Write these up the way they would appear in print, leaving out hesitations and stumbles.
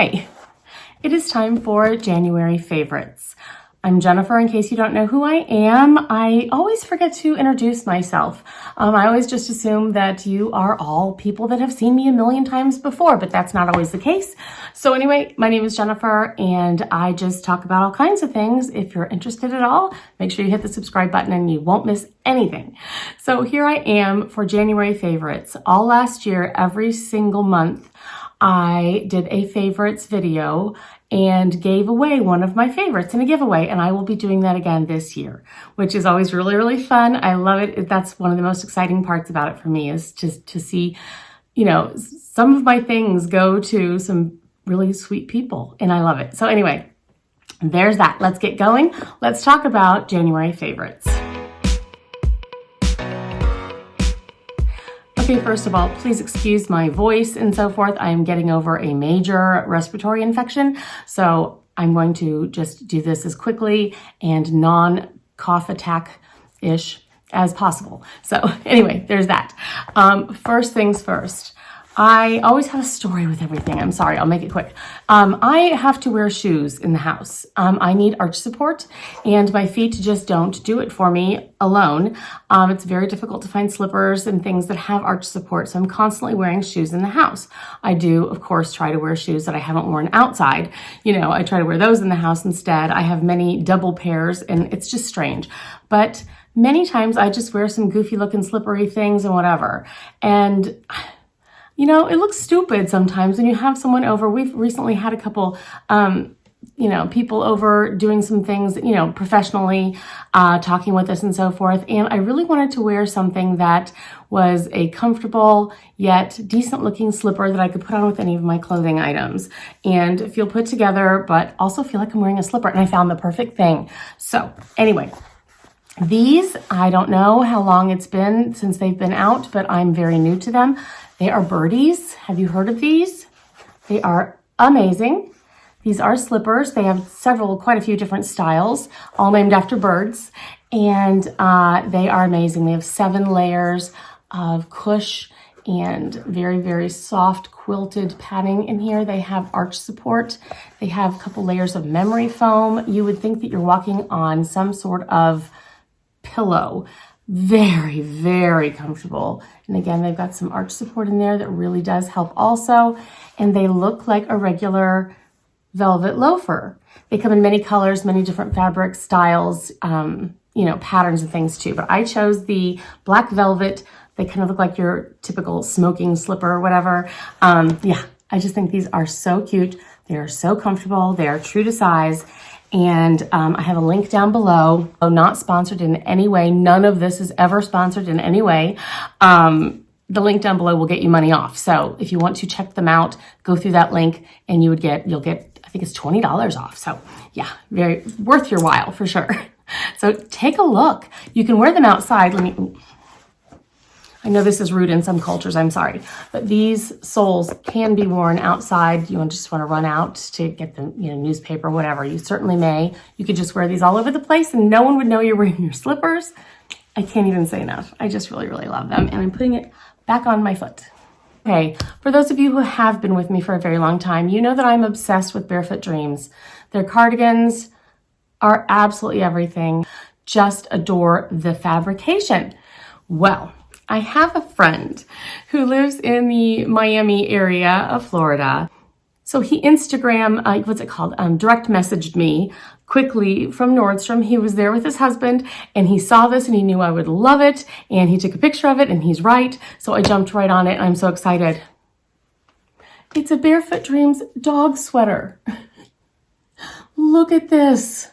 Hi, it is time for January favorites. I'm Jennifer, in case you don't know who I am. I always forget to introduce myself. I always just assume that you are all people that have seen me a million times before, but that's not always the case. So anyway, my name is Jennifer, and I just talk about all kinds of things. If you're interested at all, make sure you hit the subscribe button and you won't miss anything. So here I am for January favorites. All last year, every single month, I did a favorites video and gave away one of my favorites in a giveaway. And I will be doing that again this year, which is always really, really fun. I love it. That's one of the most exciting parts about it for me, is just to see, you know, some of my things go to some really sweet people, and I love it. So anyway, there's that. Let's get going. Let's talk about January favorites. Okay, first of all, please excuse my voice and so forth. I am getting over a major respiratory infection, so I'm going to just do this as quickly and non-cough attack-ish as possible. So anyway, there's that. First things first. I always have a story with everything. I'm sorry, I'll make it quick. I have to wear shoes in the house. I need arch support, and my feet just don't do it for me alone. It's very difficult to find slippers and things that have arch support, so I'm constantly wearing shoes in the house. I do, of course, try to wear shoes that I haven't worn outside. You know, I try to wear those in the house instead. I have many double pairs, and it's just strange. But many times I just wear some goofy looking slippery things and whatever. And you know, it looks stupid sometimes when you have someone over. We've recently had a couple, people over doing some things, professionally, talking with us and so forth. And I really wanted to wear something that was a comfortable yet decent looking slipper that I could put on with any of my clothing items and feel put together, but also feel like I'm wearing a slipper. And I found the perfect thing. So anyway, these, I don't know how long it's been since they've been out, but I'm very new to them. They are Birdies. Have you heard of these? They are amazing. These are slippers. They have quite a few different styles, all named after birds. And they are amazing. They have 7 layers of cush and very, very soft quilted padding in here. They have arch support. They have a couple layers of memory foam. You would think that you're walking on some sort of pillow. Very, very comfortable. And again, they've got some arch support in there that really does help also. And they look like a regular velvet loafer. They come in many colors, many different fabric styles, patterns and things too. But I chose the black velvet. They kind of look like your typical smoking slipper or whatever. I just think these are so cute. They are so comfortable. They are true to size. And I have a link down below. Not sponsored in any way. None of this is ever sponsored in any way. The link down below will get you money off. So if you want to check them out, go through that link and you'll get, I think it's $20 off. So yeah, very worth your while for sure. So take a look. You can wear them outside. I know this is rude in some cultures, I'm sorry, but these soles can be worn outside. You just want to run out to get the newspaper, whatever. You certainly may. You could just wear these all over the place and no one would know you're wearing your slippers. I can't even say enough. I just really, really love them. And I'm putting it back on my foot. Okay, for those of you who have been with me for a very long time, you know that I'm obsessed with Barefoot Dreams. Their cardigans are absolutely everything. Just adore the fabrication. Well, I have a friend who lives in the Miami area of Florida. So he Instagram, direct messaged me quickly from Nordstrom. He was there with his husband and he saw this and he knew I would love it. And he took a picture of it and he's right. So I jumped right on it. I'm so excited. It's a Barefoot Dreams dog sweater. Look at this.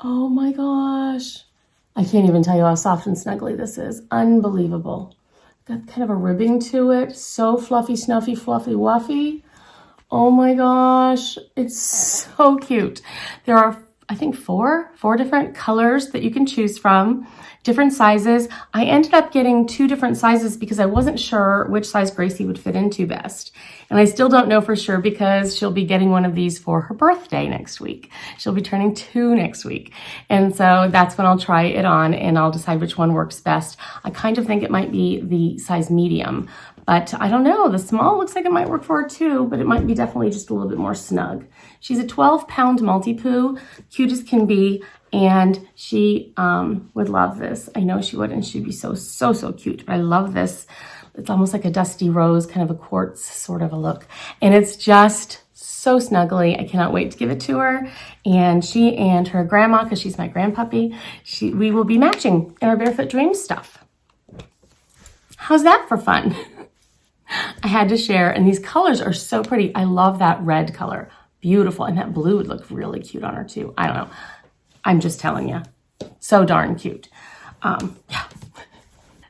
Oh my gosh. I can't even tell you how soft and snuggly this is. Unbelievable. Got kind of a ribbing to it. So fluffy, snuffy, fluffy, wuffy. Oh my gosh. It's so cute. There are, I think, four different colors that you can choose from. Different sizes. I ended up getting 2 different sizes because I wasn't sure which size Gracie would fit into best. And I still don't know for sure because she'll be getting one of these for her birthday next week. She'll be turning 2 next week. And so that's when I'll try it on and I'll decide which one works best. I kind of think it might be the size medium, but I don't know. The small looks like it might work for her too, but it might be definitely just a little bit more snug. She's a 12-pound multi-poo, cute as can be, and she would love this. I know she would, and she'd be so, so, so cute. But I love this. It's almost like a dusty rose, kind of a quartz sort of a look. And it's just so snuggly. I cannot wait to give it to her. And she and her grandma, because she's my grandpuppy, we will be matching in our Barefoot Dreams stuff. How's that for fun? I had to share, and these colors are so pretty. I love that red color. Beautiful. And that blue would look really cute on her too. I don't know. I'm just telling you. So darn cute. Yeah.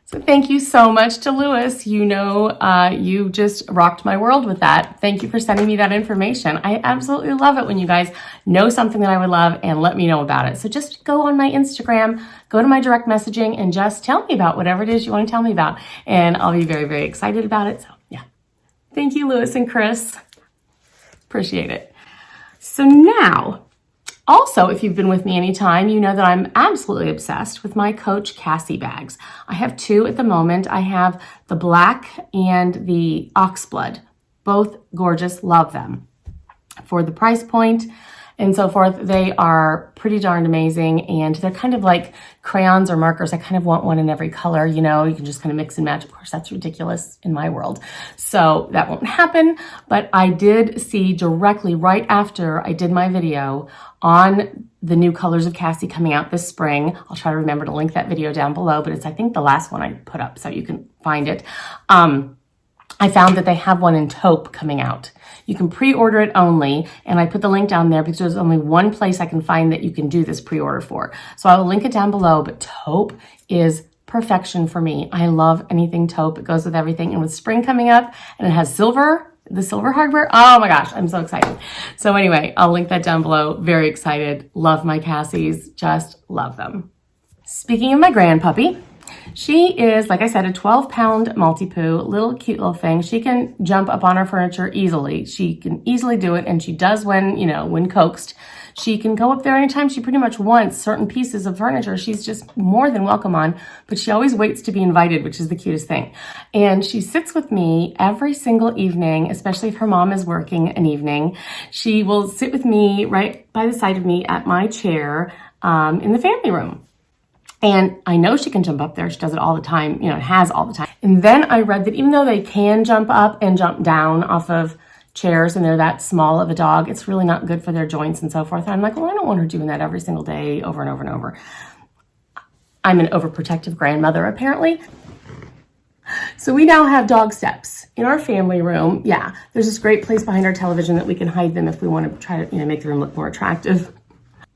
So thank you so much to Lewis. You know, you just rocked my world with that. Thank you for sending me that information. I absolutely love it when you guys know something that I would love and let me know about it. So just go on my Instagram, go to my direct messaging, and just tell me about whatever it is you want to tell me about. And I'll be very, very excited about it. So yeah. Thank you, Lewis and Chris. Appreciate it. So now, also, if you've been with me any time, you know that I'm absolutely obsessed with my Coach Cassie bags. I have two at the moment. I have the black and the oxblood. Both gorgeous, love them. For the price point and so forth, they are pretty darn amazing, and they're kind of like crayons or markers. I kind of want one in every color, you know, you can just kind of mix and match. Of course, that's ridiculous in my world. So that won't happen, but I did see directly right after I did my video on the new colors of Cassie coming out this spring. I'll try to remember to link that video down below, but it's, I think, the last one I put up, so you can find it. I found that they have one in taupe coming out. You can pre-order it only, and I put the link down there because there's only one place I can find that you can do this pre-order for. So I will link it down below, but taupe is perfection for me. I love anything taupe. It goes with everything. And with spring coming up, and it has silver, the silver hardware. Oh my gosh, I'm so excited. So anyway, I'll link that down below. Very excited. Love my Cassies. Just love them. Speaking of my grandpuppy, she is, like I said, a 12-pound multi-poo, little cute little thing. She can jump up on our furniture easily. She can easily do it, and she does when, you know, when coaxed. She can go up there anytime she pretty much wants certain pieces of furniture. She's just more than welcome on, but she always waits to be invited, which is the cutest thing. And she sits with me every single evening, especially if her mom is working an evening. She will sit with me right by the side of me at my chair in the family room. And I know she can jump up there. She does it all the time, you know, it has all the time. And then I read that even though they can jump up and jump down off of chairs and they're that small of a dog, it's really not good for their joints and so forth. And I'm like, well, I don't want her doing that every single day over and over and over. I'm an overprotective grandmother, apparently. So we now have dog steps in our family room. Yeah, there's this great place behind our television that we can hide them if we want to try to, you know, make the room look more attractive.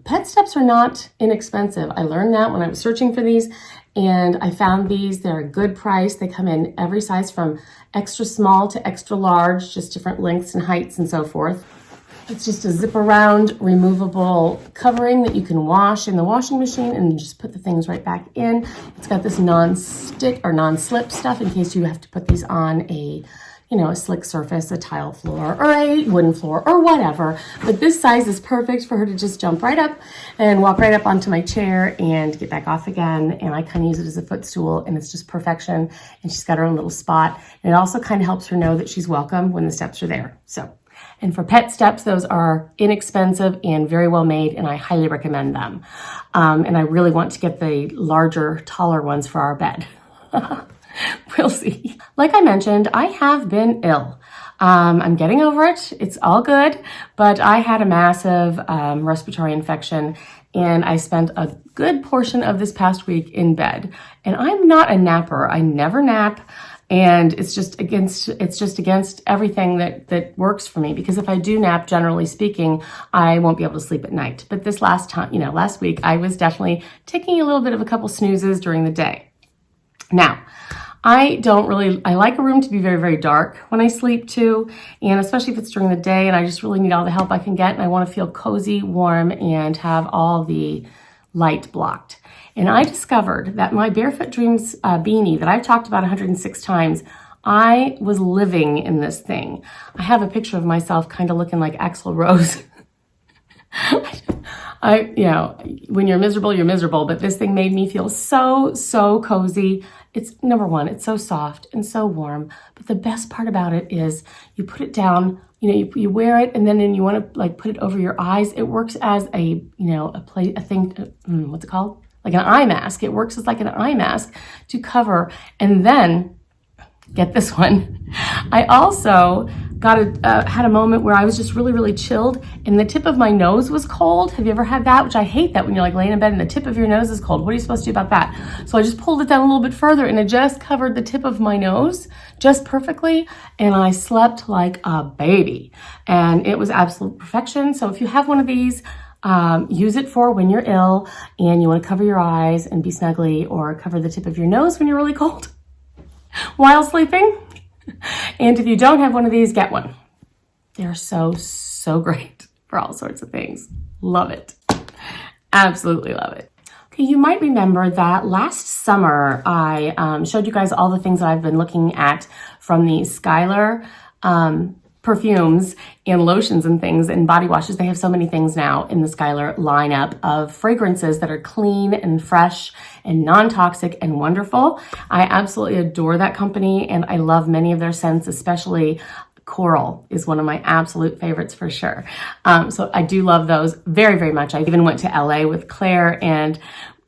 Pet steps are not inexpensive. I learned that when I was searching for these, and I found these. They're a good price. They come in every size from extra small to extra large, just different lengths and heights and so forth. It's just a zip around removable covering that you can wash in the washing machine and just put the things right back in. It's got this non-stick or non-slip stuff in case you have to put these on a, you know, a slick surface, a tile floor or a wooden floor or whatever. But this size is perfect for her to just jump right up and walk right up onto my chair and get back off again. And I kind of use it as a footstool, and it's just perfection. And she's got her own little spot. And it also kind of helps her know that she's welcome when the steps are there. So, and for pet steps, those are inexpensive and very well made, and I highly recommend them. And I really want to get the larger, taller ones for our bed. We'll see. Like I mentioned, I have been ill. I'm getting over it. It's all good, but I had a massive respiratory infection, and I spent a good portion of this past week in bed. And I'm not a napper. I never nap, and it's just against everything that works for me, because if I do nap, generally speaking, I won't be able to sleep at night. But this last time, you know, last week, I was definitely taking a little bit of a couple snoozes during the day. Now, I like a room to be very, very dark when I sleep too, and especially if it's during the day and I just really need all the help I can get, and I want to feel cozy, warm, and have all the light blocked. And I discovered that my Barefoot Dreams beanie that I've talked about 106 times, I was living in this thing. I have a picture of myself kind of looking like Axl Rose. You know, when you're miserable, but this thing made me feel so cozy. It's number one, it's so soft and so warm. But the best part about it is you put it down, you know, you wear it, and then you want to like put it over your eyes. It works as a, you know, what's it called? Like an eye mask. It works as like an eye mask to cover. And then, get this one. I also had a moment where I was just really chilled and the tip of my nose was cold. Have you ever had that? Which I hate that when you're like laying in bed and the tip of your nose is cold. What are you supposed to do about that? So I just pulled it down a little bit further and it just covered the tip of my nose just perfectly. And I slept like a baby and it was absolute perfection. So if you have one of these, use it for when you're ill and you want to cover your eyes and be snuggly, or cover the tip of your nose when you're really cold while sleeping. And if you don't have one of these, get one. They're so great for all sorts of things. Love it. Absolutely love it. Okay, you might remember that last summer I showed you guys all the things that I've been looking at from the Skylar perfumes and lotions and things and body washes. They have so many things now in the Skylar lineup of fragrances that are clean and fresh and non-toxic and wonderful. I absolutely adore that company and I love many of their scents, especially Coral is one of my absolute favorites for sure. So I do love those very much. I even went to LA with Claire and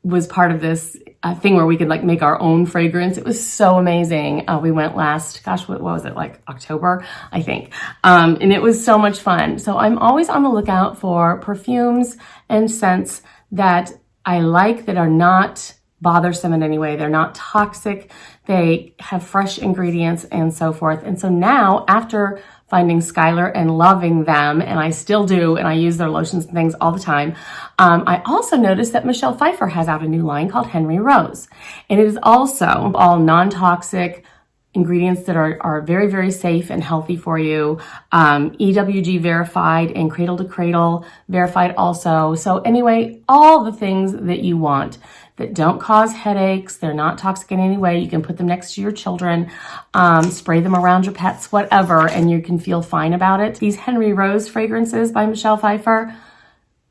was part of this thing where we could like make our own fragrance. It was so amazing. We went last, gosh, what was it, like October, I think. And it was so much fun. So I'm always on the lookout for perfumes and scents that I like, that are not bothersome in any way. They're not toxic. They have fresh ingredients and so forth. And so now, after finding Skylar and loving them, and I still do, and I use their lotions and things all the time, I also noticed that Michelle Pfeiffer has out a new line called Henry Rose. And it is also all non-toxic ingredients that are very safe and healthy for you. EWG verified and Cradle to Cradle verified also. So anyway, all the things that you want that don't cause headaches. They're not toxic in any way. You can put them next to your children, spray them around your pets, whatever, and you can feel fine about it. These Henry Rose fragrances by Michelle Pfeiffer,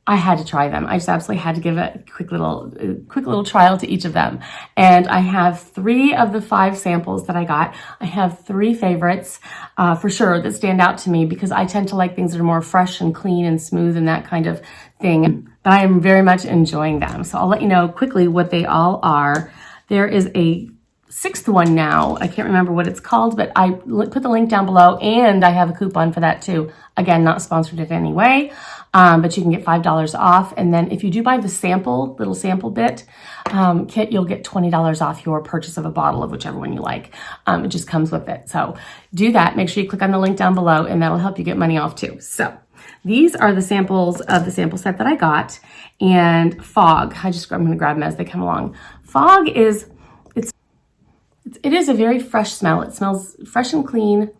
I had to try them. I just absolutely had to give a quick little trial to each of them. And I have 3 of the 5 samples that I got. I have 3 favorites for sure that stand out to me because I tend to like things that are more fresh and clean and smooth and that kind of thing. But I am very much enjoying them. So I'll let you know quickly what they all are. There is a 6th one now. I can't remember what it's called, but I put the link down below and I have a coupon for that too. Again, not sponsored in any way, but you can get $5 off. And then if you do buy the little sample bit kit, you'll get $20 off your purchase of a bottle of whichever one you like. It just comes with it. So do that. Make sure you click on the link down below and that'll help you get money off too. So these are the samples of the sample set that I got. And Fog, I'm going to grab them as they come along. Fog is, it is a very fresh smell. It smells fresh and clean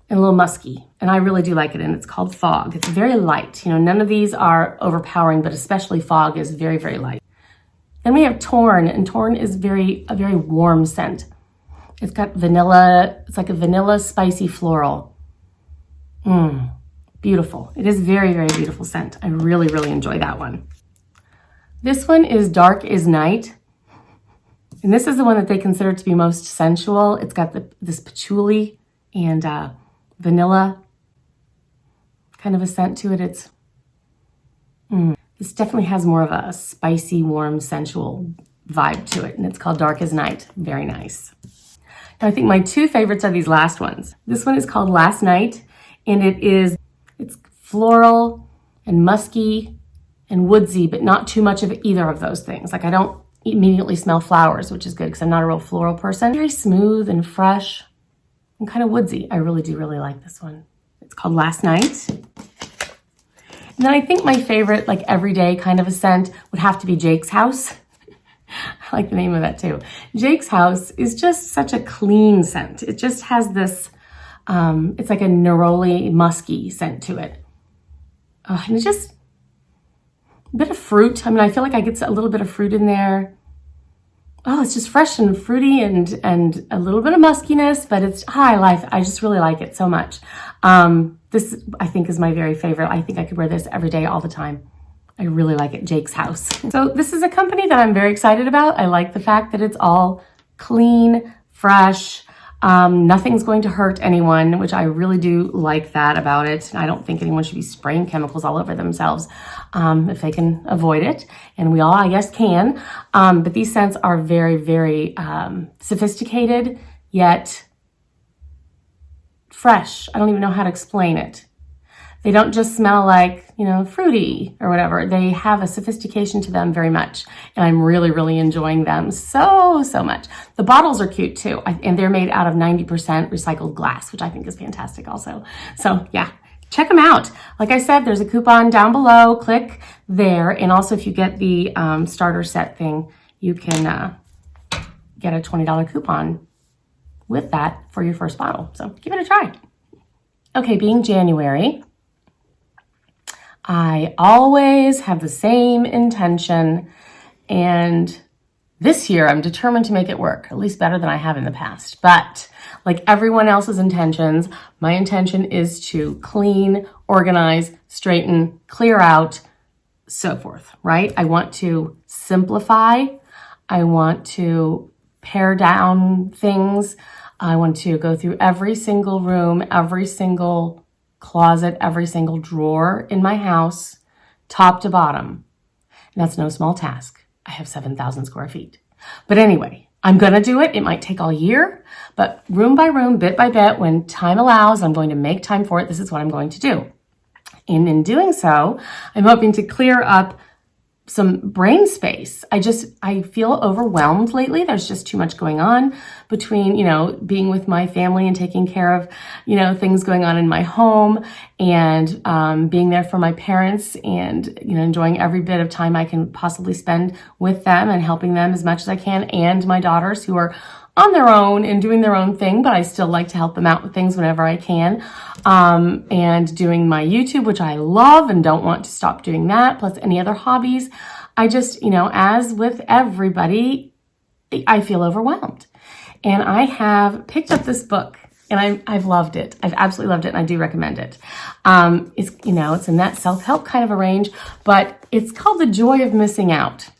and a little musky. And I really do like it. And it's called Fog. It's very light. You know, none of these are overpowering, but especially Fog is very light. Then we have Torn, and Torn is a very warm scent. It's got vanilla. It's like a vanilla spicy floral. Beautiful. It is very beautiful scent. I really enjoy that one. This one is Dark is Night. And this is the one that they consider to be most sensual. It's got this patchouli and vanilla kind of a scent to it. This definitely has more of a spicy, warm, sensual vibe to it. And it's called Dark as Night. Very nice. Now I think my 2 favorites are these last ones. This one is called Last Night. And it's floral and musky and woodsy, but not too much of either of those things. Like I don't immediately smell flowers, which is good because I'm not a real floral person. Very smooth and fresh and kind of woodsy. I really do like this one. It's called Last Night. And then I think my favorite, like everyday kind of a scent would have to be Jake's House. I like the name of that too. Jake's House is just such a clean scent. It just has this, it's like a neroli musky scent to it. And it's just a bit of fruit. I mean, I feel like I get a little bit of fruit in there. Oh, it's just fresh and fruity and a little bit of muskiness, but it's high life. I just really like it so much. This, I think, is my very favorite. I think I could wear this every day, all the time. I really like it, Jake's House. So this is a company that I'm very excited about. I like the fact that it's all clean, fresh. Nothing's going to hurt anyone, which I really do like that about it. I don't think anyone should be spraying chemicals all over themselves if they can avoid it. And we all, I guess, can. But these scents are very, very sophisticated, yet fresh. I don't even know how to explain it. They don't just smell like, you know, fruity or whatever. They have a sophistication to them very much. And I'm really, really enjoying them so much. The bottles are cute too. And they're made out of 90% recycled glass, which I think is fantastic also. So yeah, check them out. Like I said, there's a coupon down below. Click there. And also if you get the starter set thing, you can get a $20 coupon with that for your first bottle. So give it a try. Okay, being January, I always have the same intention, and this year I'm determined to make it work, at least better than I have in the past. But like everyone else's intentions, my intention is to clean, organize, straighten, clear out, so forth, right? I want to simplify. I want to pare down things. I want to go through every single room, every single closet, every single drawer in my house, top to bottom. And that's no small task. I have 7,000 square feet. But anyway, I'm going to do it. It might take all year, but room by room, bit by bit, when time allows, I'm going to make time for it. This is what I'm going to do. And in doing so, I'm hoping to clear up some brain space. I feel overwhelmed lately. There's just too much going on between, you know, being with my family and taking care of, you know, things going on in my home and being there for my parents and, you know, enjoying every bit of time I can possibly spend with them and helping them as much as I can, and my daughters who are on their own and doing their own thing, but I still like to help them out with things whenever I can. And doing my YouTube, which I love and don't want to stop doing that, plus any other hobbies. I just, you know, as with everybody, I feel overwhelmed. And I have picked up this book and I've loved it. I've absolutely loved it, and I do recommend it. It's, you know, it's in that self-help kind of a range, but it's called The Joy of Missing Out.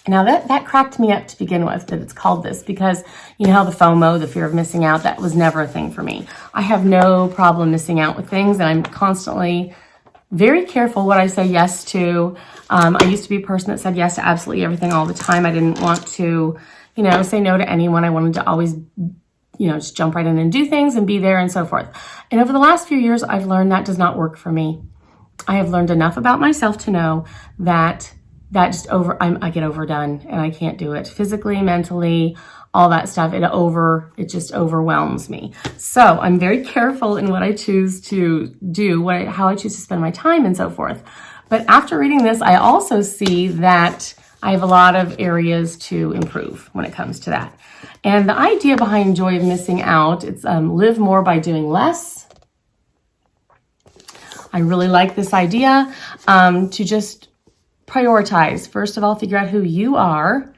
Now that cracked me up to begin with, that it's called this, because you know how the FOMO, the fear of missing out, that was never a thing for me. I have no problem missing out with things, and I'm constantly very careful what I say yes to. I used to be a person that said yes to absolutely everything all the time. I didn't want to, you know, say no to anyone. I wanted to always, you know, just jump right in and do things and be there and so forth. And over the last few years, I've learned that does not work for me. I have learned enough about myself to know that just I get overdone and I can't do it physically, mentally, all that stuff. It just overwhelms me. So I'm very careful in what I choose to do, how I choose to spend my time and so forth. But after reading this, I also see that I have a lot of areas to improve when it comes to that. And the idea behind Joy of Missing Out, it's live more by doing less. I really like this idea to just prioritize. First of all, figure out who you are.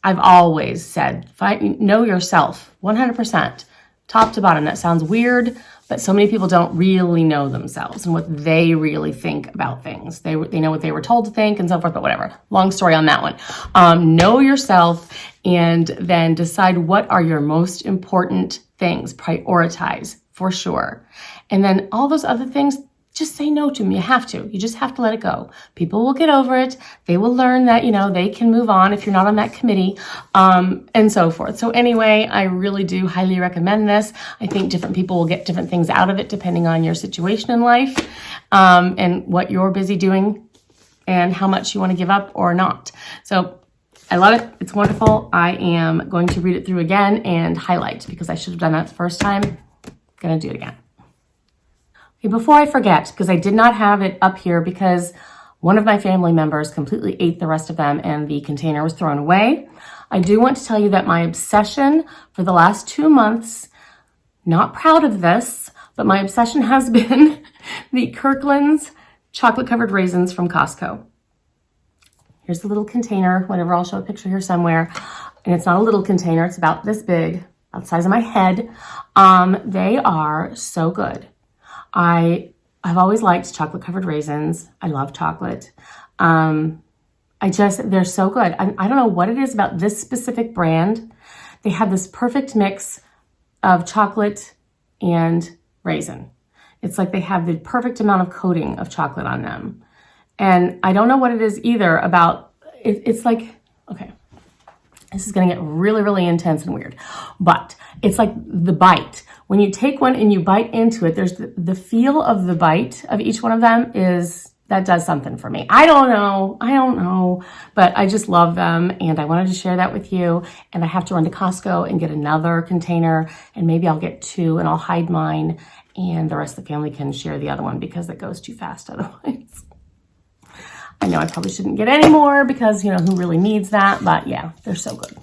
I've always said, know yourself 100%, top to bottom. That sounds weird, but so many people don't really know themselves and what they really think about things. They know what they were told to think and so forth, but whatever. Long story on that one. Know yourself and then decide what are your most important things. Prioritize for sure. And then all those other things, just say no to them. You have to. You just have to let it go. People will get over it. They will learn that, you know, they can move on if you're not on that committee, and so forth. So anyway, I really do highly recommend this. I think different people will get different things out of it depending on your situation in life, and what you're busy doing and how much you want to give up or not. So I love it. It's wonderful. I am going to read it through again and highlight because I should have done that the first time. Gonna do it again. Okay, before I forget, because I did not have it up here because one of my family members completely ate the rest of them and the container was thrown away. I do want to tell you that my obsession for the last 2 months, not proud of this, but my obsession has been the Kirkland's chocolate covered raisins from Costco. Here's the little container, whatever, I'll show a picture here somewhere. And it's not a little container, it's about this big, about the size of my head. They are so good. I I've always liked chocolate covered raisins. I love chocolate. They're so good. I don't know what it is about this specific brand. They have this perfect mix of chocolate and raisin. It's like they have the perfect amount of coating of chocolate on them. And I don't know what it is either about, it's like, okay, this is gonna get really, really intense and weird, but it's like the bite. When you take one and you bite into it, there's the feel of the bite of each one of them that does something for me. I don't know, but I just love them and I wanted to share that with you. And I have to run to Costco and get another container and maybe I'll get 2 and I'll hide mine and the rest of the family can share the other one because it goes too fast otherwise. I know I probably shouldn't get any more because, you know, who really needs that? But yeah, they're so good.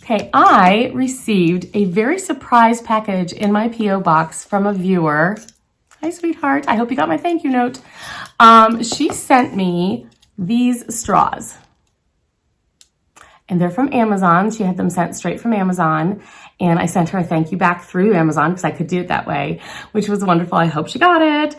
Okay, I received a very surprise package in my P.O. box from a viewer. Hi, sweetheart. I hope you got my thank you note. She sent me these straws. And they're from Amazon. She had them sent straight from Amazon. And I sent her a thank you back through Amazon because I could do it that way, which was wonderful. I hope she got it.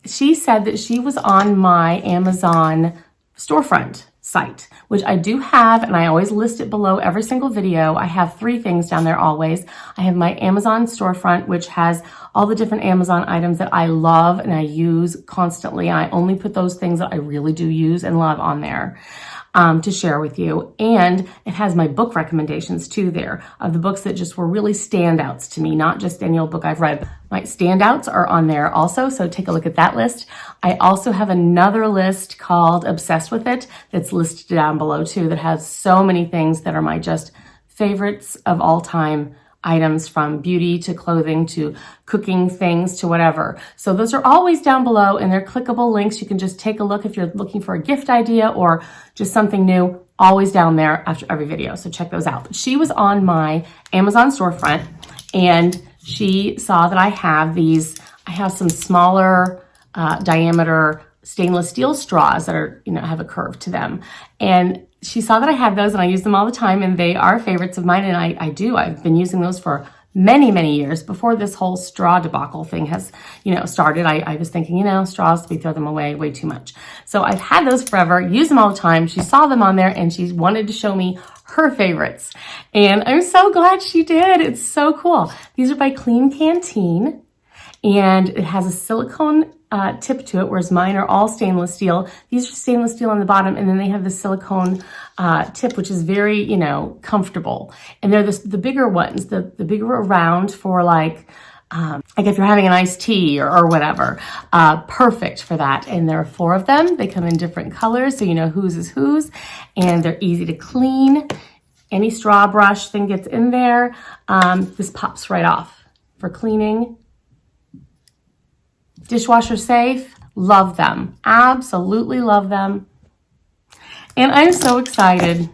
She said that she was on my Amazon storefront site, which I do have, and I always list it below every single video. I have 3 things down there always. I have my Amazon storefront, which has all the different Amazon items that I love and I use constantly. I only put those things that I really do use and love on there to share with you. And it has my book recommendations too there of the books that just were really standouts to me, not just any old book I've read. My standouts are on there also, so take a look at that list. I also have another list called Obsessed With It that's listed down below too that has so many things that are my just favorites of all time items, from beauty to clothing to cooking things to whatever. So those are always down below and they're clickable links. You can just take a look if you're looking for a gift idea or just something new, always down there after every video. So check those out. But she was on my Amazon storefront and she saw that I have some smaller diameter stainless steel straws that are, you know, have a curve to them. And she saw that I had those and I use them all the time and they are favorites of mine. And I've been using those for many, many years before this whole straw debacle thing has, you know, started. I was thinking, you know, straws, we throw them away way too much. So I've had those forever, use them all the time. She saw them on there and she wanted to show me her favorites. And I'm so glad she did. It's so cool. These are by KANTEEN and it has a silicone tip to it, whereas mine are all stainless steel. These are stainless steel on the bottom, and then they have the silicone tip, which is very, you know, comfortable. And they're the bigger ones, the bigger around for like if you're having an iced tea or whatever, perfect for that. And there are 4 of them. They come in different colors, so you know whose is whose, and they're easy to clean. Any straw brush thing gets in there. This pops right off for cleaning. Dishwasher safe, love them, absolutely love them. And I'm so excited.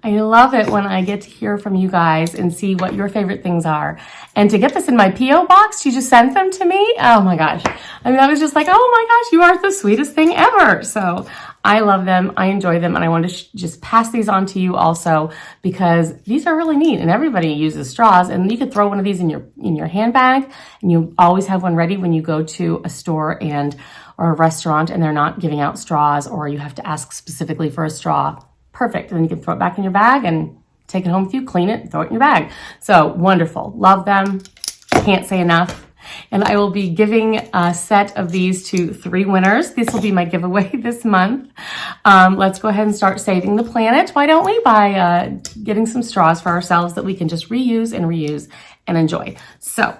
I love it when I get to hear from you guys and see what your favorite things are. And to get this in my P.O. box, she just sent them to me. Oh my gosh. I mean, I was just like, oh my gosh, you are the sweetest thing ever. So I love them. I enjoy them. And I want to just pass these on to you also because these are really neat and everybody uses straws, and you could throw one of these in your handbag and you always have one ready when you go to a store or a restaurant and they're not giving out straws, or you have to ask specifically for a straw. Perfect. And then you can throw it back in your bag and take it home with you, clean it, throw it in your bag. So wonderful. Love them. Can't say enough. And I will be giving a set of these to 3 winners. This will be my giveaway this month. Let's go ahead and start saving the planet. Why don't we? By getting some straws for ourselves that we can just reuse and enjoy. So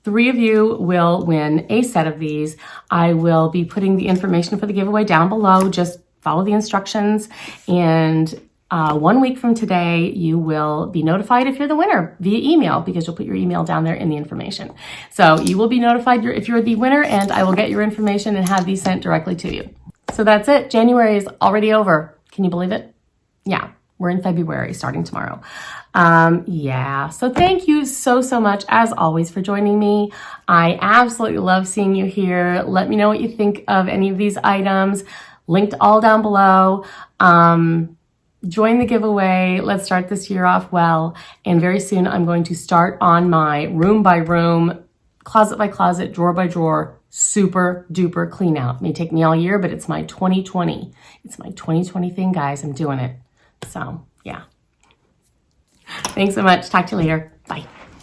3 of you will win a set of these. I will be putting the information for the giveaway down below. Just follow the instructions, and 1 week from today, you will be notified if you're the winner via email, because you'll put your email down there in the information. So you will be notified if you're the winner, and I will get your information and have these sent directly to you. So that's it. January is already over. Can you believe it? Yeah, we're in February starting tomorrow. Yeah, so thank you so much as always for joining me. I absolutely love seeing you here. Let me know what you think of any of these items. Linked all down below. Join the giveaway. Let's start this year off well. And very soon I'm going to start on my room by room closet by closet, drawer by drawer, super duper clean out. It may take me all year, but it's my 2020. It's my 2020 thing, guys. I'm doing it. So, yeah. Thanks so much. Talk to you later. Bye.